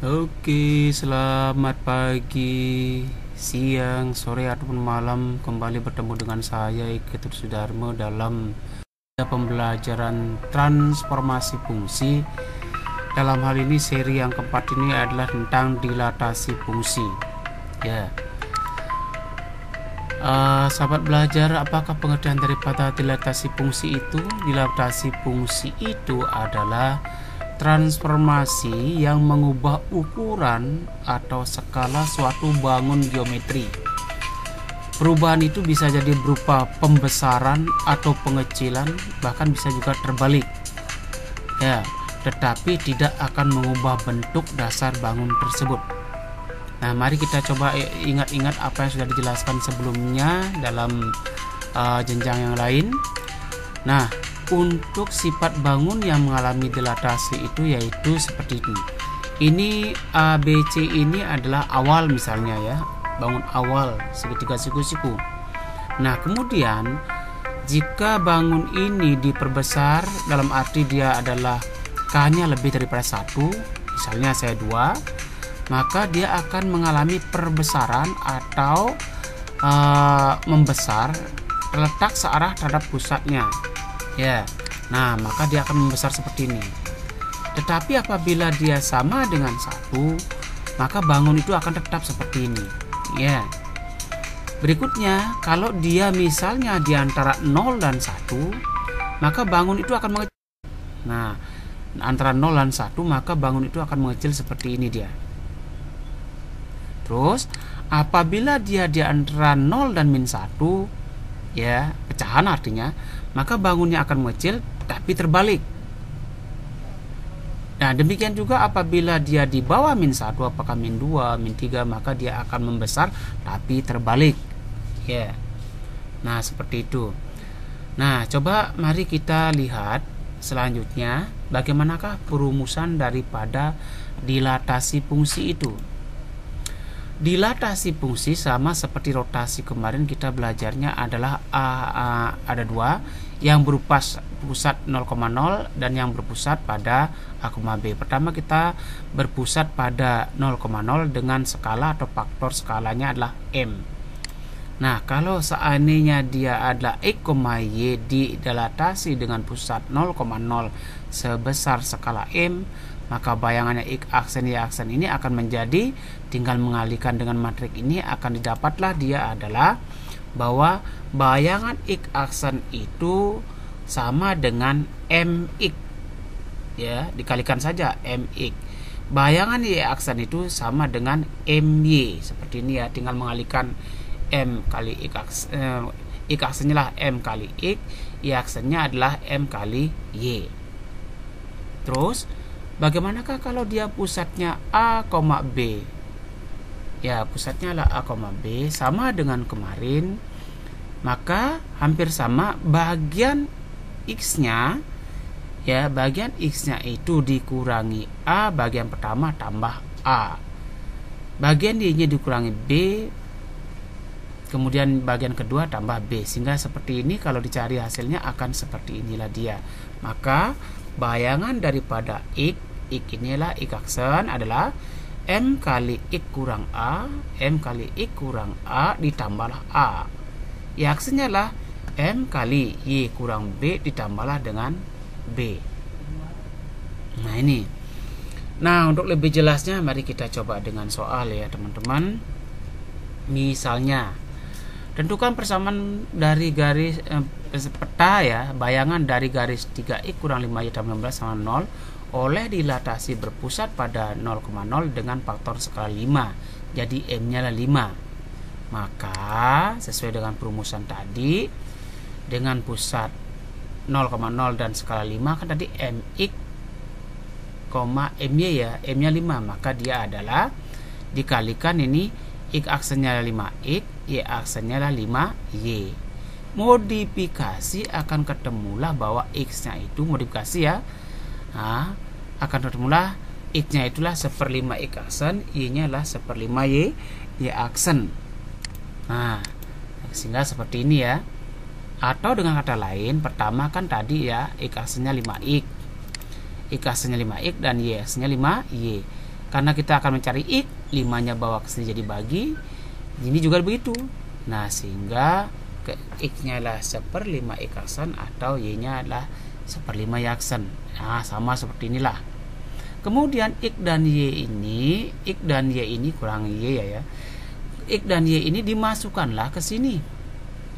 Oke, selamat pagi, siang, sore ataupun malam. Kembali bertemu dengan saya Ike Sudarmo dalam pembelajaran transformasi fungsi. Dalam hal ini seri yang keempat ini adalah tentang dilatasi fungsi. Ya, sahabat belajar, apakah pengertian daripada dilatasi fungsi itu? Dilatasi fungsi itu adalah transformasi yang mengubah ukuran atau skala suatu bangun geometri. Perubahan itu bisa jadi berupa pembesaran atau pengecilan, bahkan bisa juga terbalik. Ya, tetapi tidak akan mengubah bentuk dasar bangun tersebut. Nah, mari kita coba ingat-ingat apa yang sudah dijelaskan sebelumnya dalam jenjang yang lain. Nah, untuk sifat bangun yang mengalami dilatasi itu yaitu seperti ini. Ini ABC ini adalah awal misalnya ya, bangun awal segitiga siku-siku. Nah, kemudian jika bangun ini diperbesar, dalam arti dia adalah K-nya lebih daripada 1, misalnya saya 2, maka dia akan mengalami perbesaran atau membesar terletak searah terhadap pusatnya. Ya, nah maka dia akan membesar seperti ini. Tetapi apabila dia sama dengan 1, maka bangun itu akan tetap seperti ini. Ya. Berikutnya, kalau dia misalnya di antara 0 dan 1, maka bangun itu akan mengecil. Nah, antara 0 dan 1, maka bangun itu akan mengecil seperti ini dia. Terus, apabila dia di antara 0 dan min 1, ya, pecahan artinya, maka bangunnya akan mengecil tapi terbalik. Nah, demikian juga apabila dia di bawah min 1, apakah min 2, min 3, maka dia akan membesar tapi terbalik. Ya. Nah, seperti itu. Nah, coba mari kita lihat selanjutnya bagaimanakah perumusan daripada dilatasi fungsi itu. Dilatasi fungsi sama seperti rotasi kemarin kita belajarnya adalah ada dua, yang berupa pusat 0,0 dan yang berpusat pada A, B. Pertama kita berpusat pada 0,0 dengan skala atau faktor skalanya adalah M. Nah, kalau seandainya dia adalah X, Y dilatasi dengan pusat 0,0 sebesar skala M, maka bayangannya X aksen Y aksen ini akan menjadi, tinggal mengalihkan dengan matrik ini, akan didapatlah dia adalah bahwa bayangan X aksen itu sama dengan MX. Ya, dikalikan saja MX. Bayangan Y aksen itu sama dengan MY. Seperti ini ya, tinggal mengalihkan M kali X aksennya lah M kali X, Y aksennya adalah M kali Y. Terus bagaimanakah kalau dia pusatnya A, B? Ya, pusatnya adalah A, B, sama dengan kemarin. Maka hampir sama, bagian X-nya, ya, bagian X-nya itu dikurangi A, bagian pertama tambah A. Bagian Y-nya dikurangi B, kemudian bagian kedua tambah B. Sehingga seperti ini, kalau dicari hasilnya akan seperti inilah dia. Maka bayangan daripada X inilah X aksen adalah M kali X kurang A, M kali X kurang A ditambahlah A. Y aksennya lah M kali Y kurang B ditambahlah dengan B. Nah, ini. Nah, untuk lebih jelasnya mari kita coba dengan soal ya teman-teman. Misalnya, tentukan persamaan dari garis peta ya, bayangan dari garis 3x kurang 5y tambah 16 sama 0 oleh dilatasi berpusat pada 0,0 dengan faktor skala 5. Jadi M-nya lah 5. Maka sesuai dengan perumusan tadi, dengan pusat 0,0 dan skala 5 kan tadi MX, MY ya, M-nya 5, maka dia adalah dikalikan ini X aksennya 5X, Y aksennya 5Y. Modifikasi akan ketemulah bahwa X-nya itu modifikasi ya. Nah, akan ketemulah X-nya itulah 1/5 X aksen, Y-nya adalah 1/5 Y aksen. Nah, sehingga seperti ini ya. Atau dengan kata lain, pertama kan tadi ya X aksennya 5X. X aksennya 5X dan Y aksennya 5Y. karena kita akan mencari X, 5-nya bawa ke sini jadi bagi, ini juga begitu. Nah, sehingga X-nya adalah 1/5 X aksen atau Y-nya adalah 1/5 Y aksen. Nah, sama seperti inilah. Kemudian X dan Y ini kurang Y ya. X dan Y ini dimasukkanlah ke sini.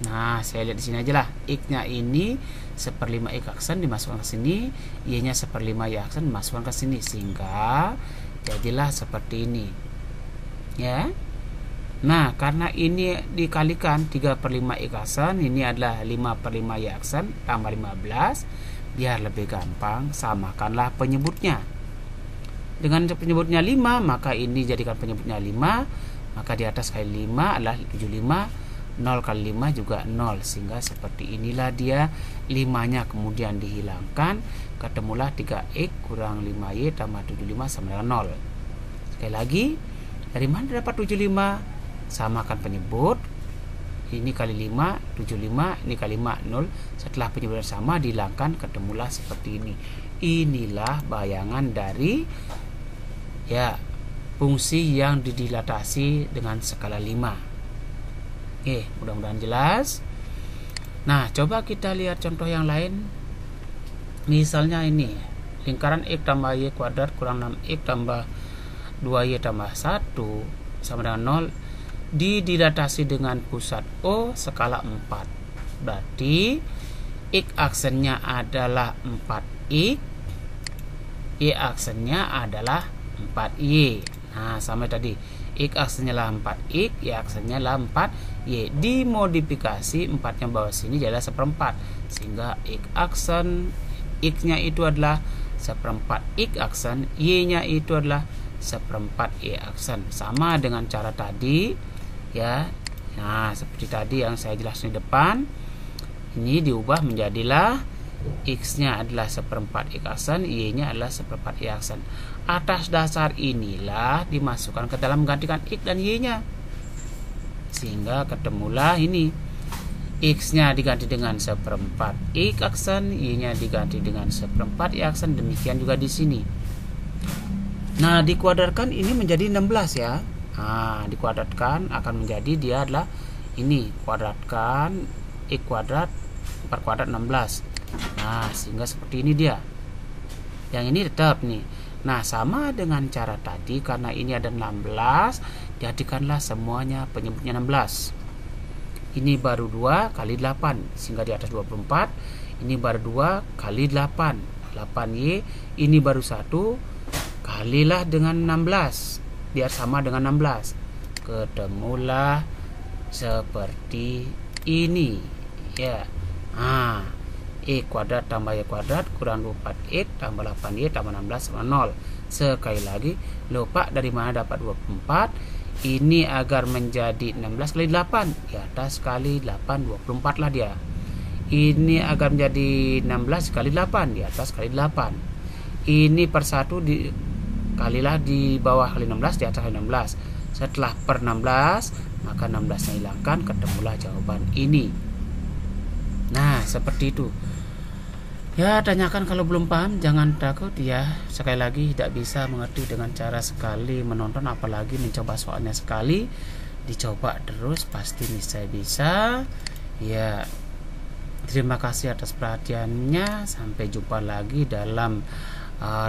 Nah, saya lihat di sini aja lah. X-nya ini 1/5 X aksen dimasukkan ke sini, Y-nya 1/5 Y aksen dimasukkan ke sini, sehingga jadilah seperti ini. Ya. Nah, karena ini dikalikan 3/5 X aksen, ini adalah 5/5 Y aksen tambah 15, biar lebih gampang samakanlah penyebutnya. Dengan penyebutnya 5, maka ini jadikan penyebutnya 5, maka di atas kali 5 adalah 75, 0 kali 5 juga 0, sehingga seperti inilah dia. 5-nya kemudian dihilangkan, ketemulah 3X kurang 5Y tambah 75 sama dengan 0. Sekali lagi, dari mana dapat 75? Samakan penyebut, ini kali 5, 75, ini kali 5, 0. Setelah penyebut sama dihilangkan, ketemulah seperti ini. Inilah bayangan dari ya fungsi yang didilatasi dengan skala 5. Oke, mudah-mudahan jelas. Nah, coba kita lihat contoh yang lain. Misalnya ini, lingkaran X tambah Y kuadrat kurang 6X tambah 2Y tambah 1 sama dengan 0 didilatasi dengan pusat O skala 4. Berarti X aksennya adalah 4X, Y aksennya adalah 4Y. Nah, sama tadi, X aksennya adalah 4X, Y aksennya adalah 4Y. Dimodifikasi 4 yang bawah sini jadi 1/4, sehingga X aksen X-nya itu adalah 1/4 X aksen, Y-nya itu adalah 1/4 Y aksen. Sama dengan cara tadi ya. Nah, seperti tadi yang saya jelaskan di depan, ini diubah menjadilah X-nya adalah 1/4 X aksen, Y-nya adalah 1/4 Y aksen. Atas dasar inilah dimasukkan ke dalam menggantikan X dan Y-nya, sehingga ketemulah ini. X-nya diganti dengan 1/4 X aksen, Y-nya diganti dengan 1/4 Y aksen. Demikian juga di sini. Nah, dikuadratkan ini menjadi 16 ya. Nah, dikuadratkan akan menjadi dia adalah ini, kuadratkan X kuadrat 4 kuadrat 16. Nah, sehingga seperti ini dia. Yang ini tetap nih. Nah, sama dengan cara tadi, karena ini ada 16, jadikanlah semuanya penyebutnya 16. Ini baru 2 kali 8, sehingga di atas 24. Ini baru 2 kali 8, 8Y. Ini baru 1, kalilah dengan 16, biar sama dengan 16. Ketemulah seperti ini ya. Nah, X kuadrat tambah Y kuadrat kurang 24X tambah 8Y tambah 16 sama 0. Sekali lagi, lupa dari mana dapat 24. Ini agar menjadi 16 kali 8, di atas kali 8, 24 lah dia. Ini agar menjadi 16 kali 8, di atas kali 8. Ini per 1 kalilah di bawah kali 16, di atas kali 16. Setelah per 16, maka 16-nya hilangkan, ketemulah jawaban ini. Nah, seperti itu. Ya, tanyakan kalau belum paham, jangan takut ya. Sekali lagi, tidak bisa mengerti dengan cara sekali menonton, apalagi mencoba soalnya sekali. Dicoba terus, pasti bisa. Ya, terima kasih atas perhatiannya. Sampai jumpa lagi dalam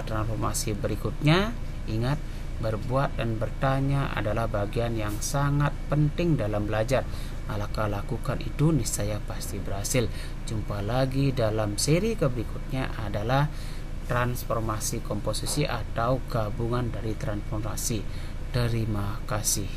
transformasi berikutnya. Ingat, berbuat dan bertanya adalah bagian yang sangat penting dalam belajar. Maka lakukan itu, niscaya pasti berhasil. Jumpa lagi dalam seri berikutnya adalah transformasi komposisi atau gabungan dari transformasi. Terima kasih.